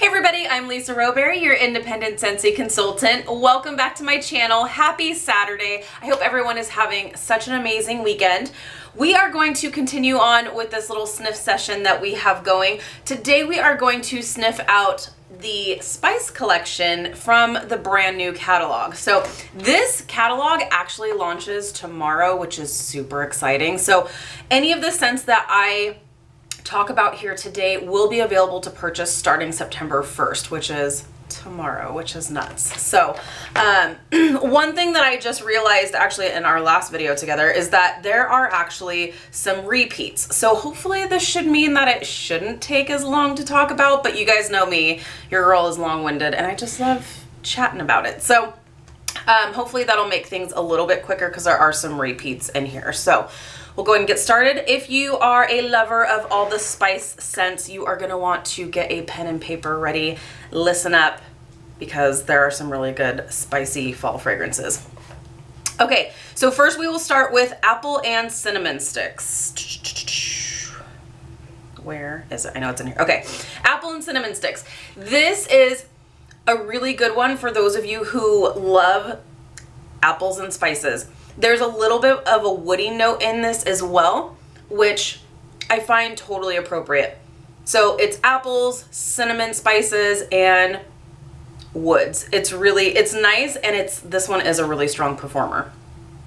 Hey everybody, I'm Lisa Rowberry, your independent Scentsy consultant. Welcome back to my channel. Happy Saturday. I hope everyone is having such an amazing weekend. We are going to continue on with this little sniff session that we have going. Today we are going to sniff out the spice collection from the brand new catalog. So this catalog actually launches tomorrow, which is super exciting. So any of the scents that I talk about here today will be available to purchase starting September 1st, which is tomorrow, which is nuts. So one thing that I just realized actually in our last video together is that there are actually some repeats. So hopefully this should mean that it shouldn't take as long to talk about, but you guys know me, your girl is long-winded and I just love chatting about it. So hopefully that'll make things a little bit quicker because there are some repeats in here. So we'll go ahead and get started. If you are a lover of all the spice scents, you are gonna want to get a pen and paper ready. Listen up, because there are some really good spicy fall fragrances. Okay, so first we will start with apple and cinnamon sticks. Where is it? I know it's in here. Okay, apple and cinnamon sticks. This is a really good one for those of you who love apples and spices. There's a little bit of a woody note in this as well, which I find totally appropriate. So it's apples, cinnamon spices, and woods. It's nice, and this one is a really strong performer.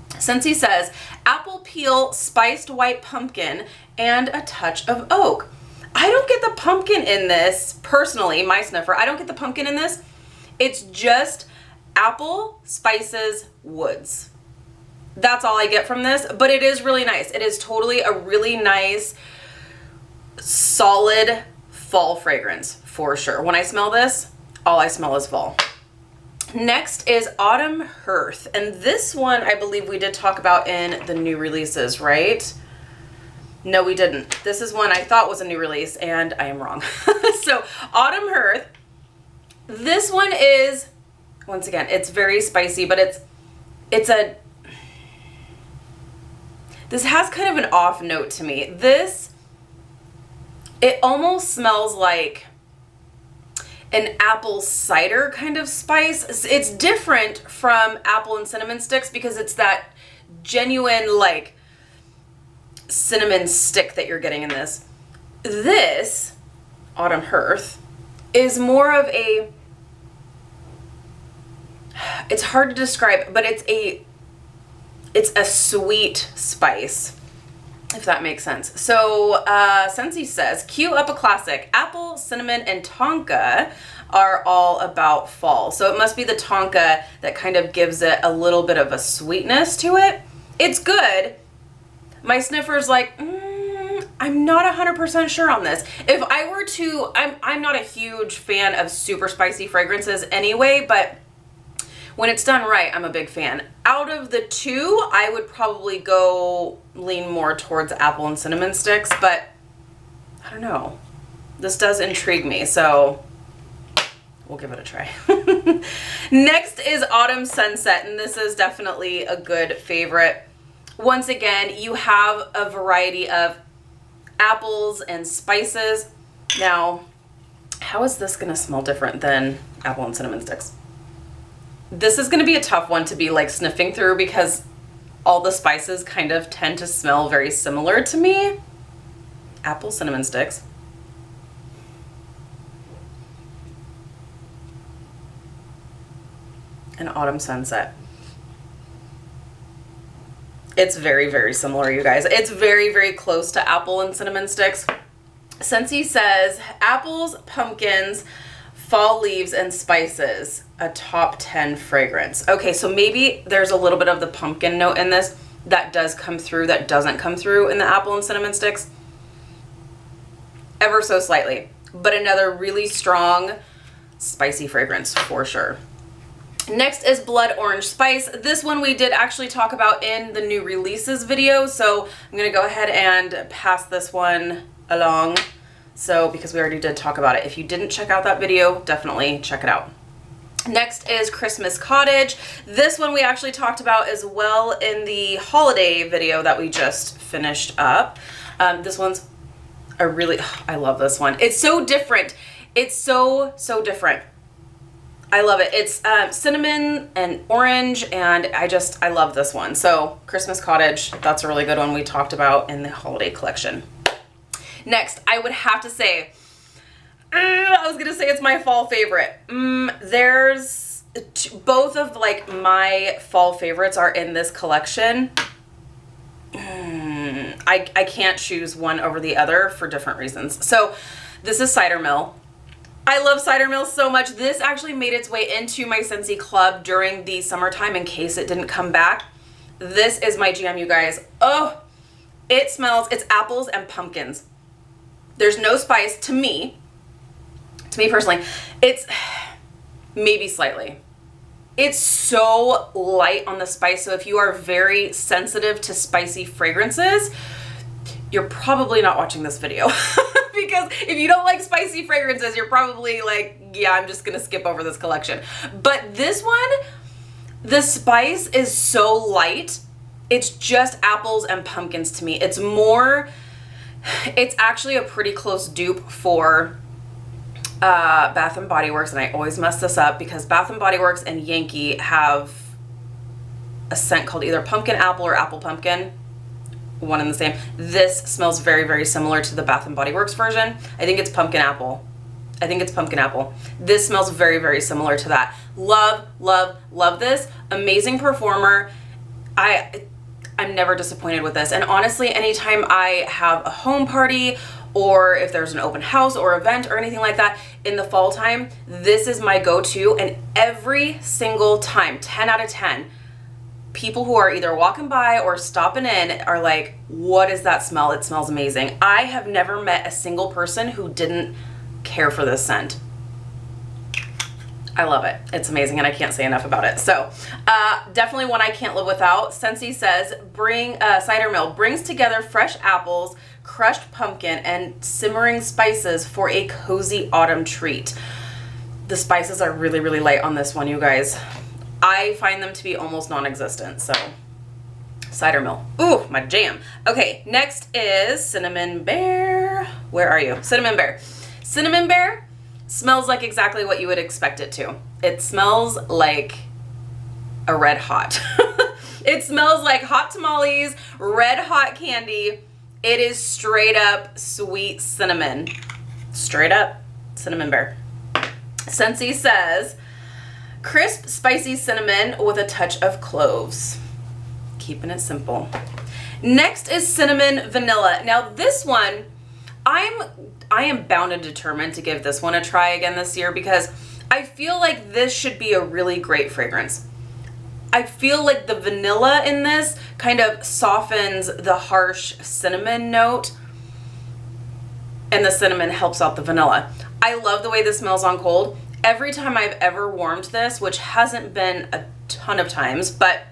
Scentsy says, apple peel, spiced white pumpkin, and a touch of oak. I don't get the pumpkin in this, personally, my sniffer. I don't get the pumpkin in this. It's just apple, spices, woods. That's all I get from this, but it is really nice. It is totally a really nice, solid fall fragrance for sure. When I smell this, all I smell is fall. Next is Autumn Hearth, and this one I believe we did talk about in the new releases, right? No, we didn't. This is one I thought was a new release, and I am wrong. So Autumn Hearth, this one is, once again, it's very spicy, but this has kind of an off note to me. It almost smells like an apple cider kind of spice. It's different from apple and cinnamon sticks because it's that genuine like cinnamon stick that you're getting in this. This, Autumn Hearth, is more of a, it's hard to describe, but it's a sweet spice, if that makes sense. So Scentsy says, cue up a classic. Apple, cinnamon, and tonka are all about fall. So it must be the tonka that kind of gives it a little bit of a sweetness to it. It's good. My sniffer's like, I'm not 100% sure on this. If I were to, I'm not a huge fan of super spicy fragrances anyway, but when it's done right, I'm a big fan. Out of the two, I would probably lean more towards apple and cinnamon sticks, but I don't know. This does intrigue me, so we'll give it a try. Next is Autumn Sunset, and this is definitely a good favorite. Once again, you have a variety of apples and spices. Now, how is this gonna smell different than apple and cinnamon sticks? This is going to be a tough one to be like sniffing through because all the spices kind of tend to smell very similar to me. Apple, cinnamon sticks. And Autumn Sunset. It's very, very similar, you guys. It's very, very close to apple and cinnamon sticks. Scentsy says, apples, pumpkins, fall leaves, and spices, a top 10 fragrance. Okay, so maybe there's a little bit of the pumpkin note in this that does come through, that doesn't come through in the apple and cinnamon sticks. Ever so slightly, but another really strong, spicy fragrance for sure. Next is Blood Orange Spice. This one we did actually talk about in the new releases video, so I'm gonna go ahead and pass this one along. So, because we already did talk about it. If you didn't check out that video, definitely check it out. Next is Christmas Cottage. This one we actually talked about as well in the holiday video that we just finished up. This one's I love this one. It's so different. It's so different. I love it. It's cinnamon and orange, and I love this one. So Christmas Cottage, that's a really good one we talked about in the holiday collection. Next, I would have to say, I was gonna say it's my fall favorite. There's both of like my fall favorites are in this collection. I can't choose one over the other for different reasons. So this is Cider Mill. I love Cider Mill so much. This actually made its way into my Scentsy Club during the summertime in case it didn't come back. This is my jam, you guys. Oh, it smells, it's apples and pumpkins. There's no spice to me personally. It's maybe slightly. It's so light on the spice. So if you are very sensitive to spicy fragrances, you're probably not watching this video. Because if you don't like spicy fragrances, you're probably like, yeah, I'm just gonna skip over this collection. But this one, the spice is so light. It's just apples and pumpkins to me. It's actually a pretty close dupe for Bath and Body Works, and I always mess this up because Bath and Body Works and Yankee have a scent called either pumpkin apple or apple pumpkin. One and the same. This smells very similar to the Bath and Body Works version. I think it's pumpkin apple. This smells very similar to that. Love this. Amazing performer. I'm never disappointed with this. And honestly, anytime I have a home party or if there's an open house or event or anything like that in the fall time, this is my go-to. And every single time, 10 out of 10, people who are either walking by or stopping in are like, what is that smell? It smells amazing. I have never met a single person who didn't care for this scent. I love it. It's amazing, and I can't say enough about it. So definitely one I can't live without. Scentsy says, Cider Mill brings together fresh apples, crushed pumpkin, and simmering spices for a cozy autumn treat. The spices are really light on this one, you guys. I find them to be almost non-existent, so Cider Mill. Ooh, my jam. Okay, next is Cinnamon Bear. Where are you? Cinnamon Bear. Cinnamon Bear smells like exactly what you would expect it to. It smells like a red hot. It smells like hot tamales, red hot candy. It is straight up sweet cinnamon. Straight up Cinnamon Bear. Scentsy says, crisp, spicy cinnamon with a touch of cloves. Keeping it simple. Next is Cinnamon Vanilla. Now this one, I am bound and determined to give this one a try again this year because I feel like this should be a really great fragrance. I feel like the vanilla in this kind of softens the harsh cinnamon note, and the cinnamon helps out the vanilla. I love the way this smells on cold. Every time I've ever warmed this, which hasn't been a ton of times, but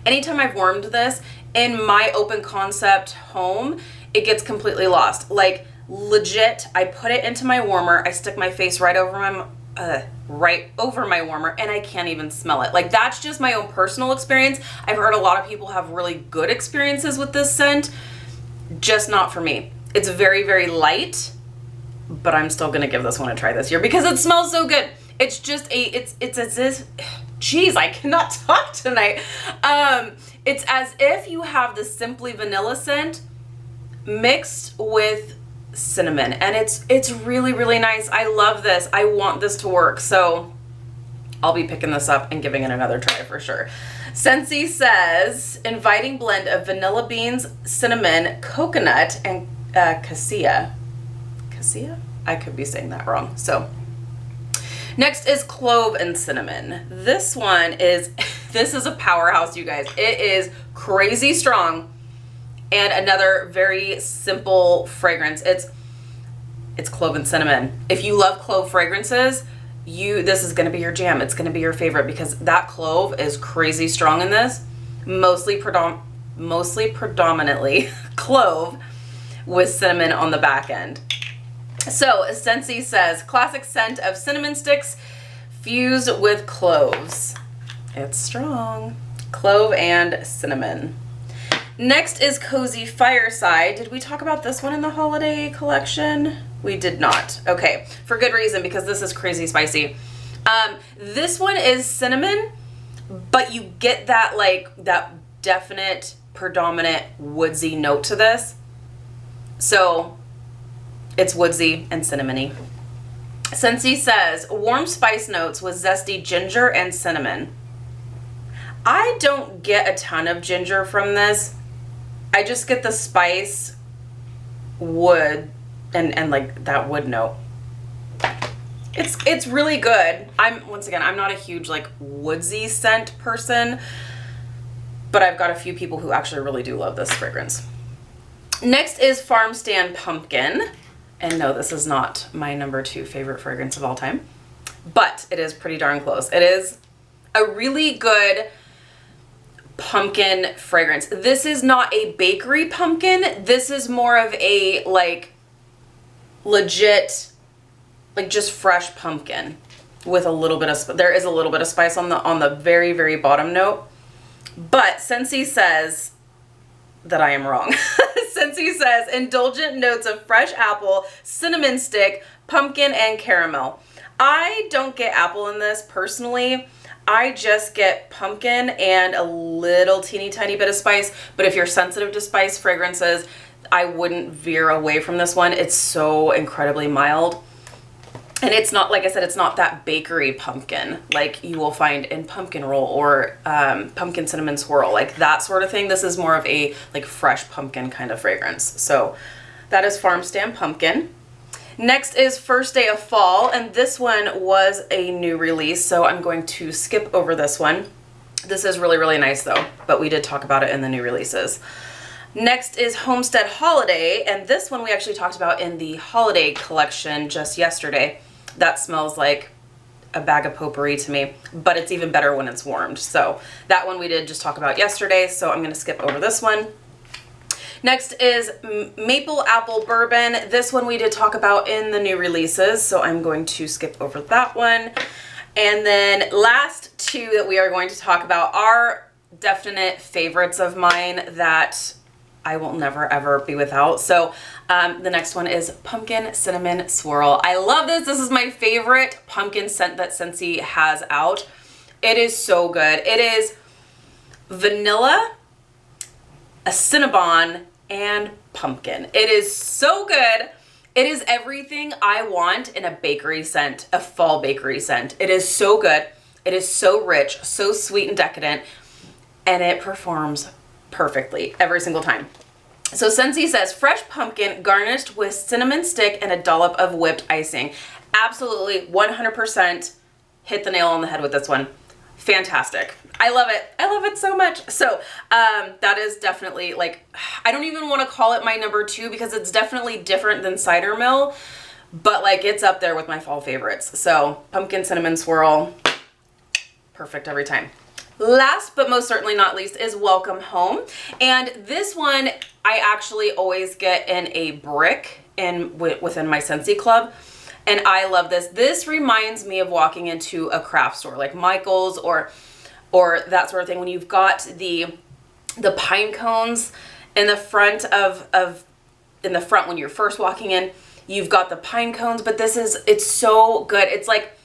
anytime I've warmed this in my open concept home, it gets completely lost. Like legit, I put it into my warmer, I stick my face right over my warmer, and I can't even smell it. Like that's just my own personal experience. I've heard a lot of people have really good experiences with this scent, just not for me. It's very light, but I'm still gonna give this one a try this year because it smells so good. It's just it's as if, geez, I cannot talk tonight. It's as if you have the Simply Vanilla scent mixed with cinnamon, and it's really nice. I love this. I want this to work, so I'll be picking this up and giving it another try for sure. Scentsy says, inviting blend of vanilla beans, cinnamon, coconut, and cassia. Cassia? I could be saying that wrong. So next is clove and cinnamon. This one is, this is a powerhouse, you guys. It is crazy strong and another very simple fragrance. It's clove and cinnamon. If you love clove fragrances, this is gonna be your jam. It's gonna be your favorite because that clove is crazy strong in this. Mostly predominantly clove with cinnamon on the back end. So Scentsy says, classic scent of cinnamon sticks fused with cloves. It's strong. Clove and cinnamon. Next is Cozy Fireside. Did we talk about this one in the holiday collection? We did not. Okay, for good reason, because this is crazy spicy. This one is cinnamon, but you get that like that definite predominant woodsy note to this. So it's woodsy and cinnamony. Scentsy says warm spice notes with zesty ginger and cinnamon. I don't get a ton of ginger from this. I just get the spice, wood, and like that wood note. It's really good. Once again, I'm not a huge like woodsy scent person, but I've got a few people who actually really do love this fragrance. Next is Farm Stand Pumpkin. And no, this is not my #2 favorite fragrance of all time, but it is pretty darn close. It is a really good pumpkin fragrance. This is not a bakery pumpkin. This is more of a like legit, like just fresh pumpkin with a little bit of, there is a little bit of spice on the very, very bottom note. But Scentsy says that I am wrong. Scentsy says indulgent notes of fresh apple, cinnamon stick, pumpkin, and caramel. I don't get apple in this personally. I just get pumpkin and a little teeny tiny bit of spice. But if you're sensitive to spice fragrances, I wouldn't veer away from this one. It's so incredibly mild. And it's not, like I said, it's not that bakery pumpkin like you will find in pumpkin roll or pumpkin cinnamon swirl, like that sort of thing. This is more of a like fresh pumpkin kind of fragrance. So that is Farm Stand Pumpkin. Next is First Day of Fall, and this one was a new release, so I'm going to skip over this one. This is really, really nice though, but we did talk about it in the new releases. Next is Homestead Holiday, and this one we actually talked about in the holiday collection just yesterday. That smells like a bag of potpourri to me, but it's even better when it's warmed. So that one we did just talk about yesterday, so I'm gonna skip over this one. Next is Maple Apple Bourbon. This one we did talk about in the new releases, so I'm going to skip over that one. And then last two that we are going to talk about are definite favorites of mine that I will never ever be without. So the next one is Pumpkin Cinnamon Swirl. I love this. This is my favorite pumpkin scent that Scentsy has out. It is so good. It is vanilla, a Cinnabon, and pumpkin. It is so good. It is everything I want in a bakery scent, a fall bakery scent. It is so good. It is so rich, so sweet and decadent, and it performs perfectly every single time. So Scentsy says fresh pumpkin garnished with cinnamon stick and a dollop of whipped icing. Absolutely 100% hit the nail on the head with this one. Fantastic. I love it. I love it so much. So that is definitely like, I don't even want to call it my #2 because it's definitely different than Cider Mill, but like it's up there with my fall favorites. So Pumpkin Cinnamon Swirl, perfect every time. Last but most certainly not least is Welcome Home. And this one I actually always get in a brick within my Scentsy Club. And I love this. This reminds me of walking into a craft store like Michael's or that sort of thing. When you've got the pine cones in the front when you're first walking in, you've got the pine cones, but it's so good. It's like,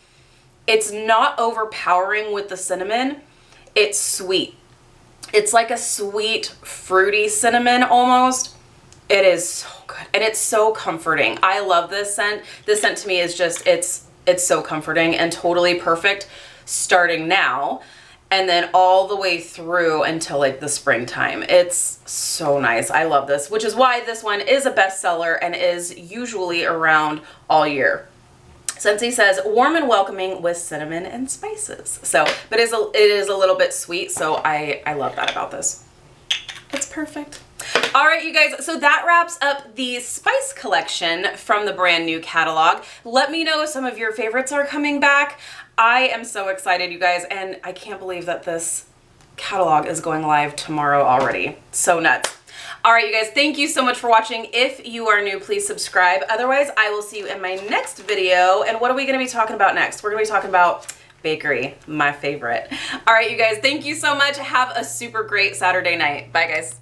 it's not overpowering with the cinnamon. It's sweet. It's like a sweet, fruity cinnamon almost. It is so good. And it's so comforting. I love this scent. This scent to me is just, it's so comforting and totally perfect starting now and then all the way through until like the springtime. It's so nice. I love this, which is why this one is a bestseller and is usually around all year. Scentsy says warm and welcoming with cinnamon and spices. So, but it is a little bit sweet, so I love that about this. It's perfect. All right, you guys, so that wraps up the spice collection from the brand new catalog. Let me know if some of your favorites are coming back. I am so excited, you guys, and I can't believe that this catalog is going live tomorrow already. So nuts. All right, you guys, thank you so much for watching. If you are new, please subscribe. Otherwise, I will see you in my next video. And what are we going to be talking about next? We're going to be talking about bakery, my favorite. All right, you guys, thank you so much. Have a super great Saturday night. Bye, guys.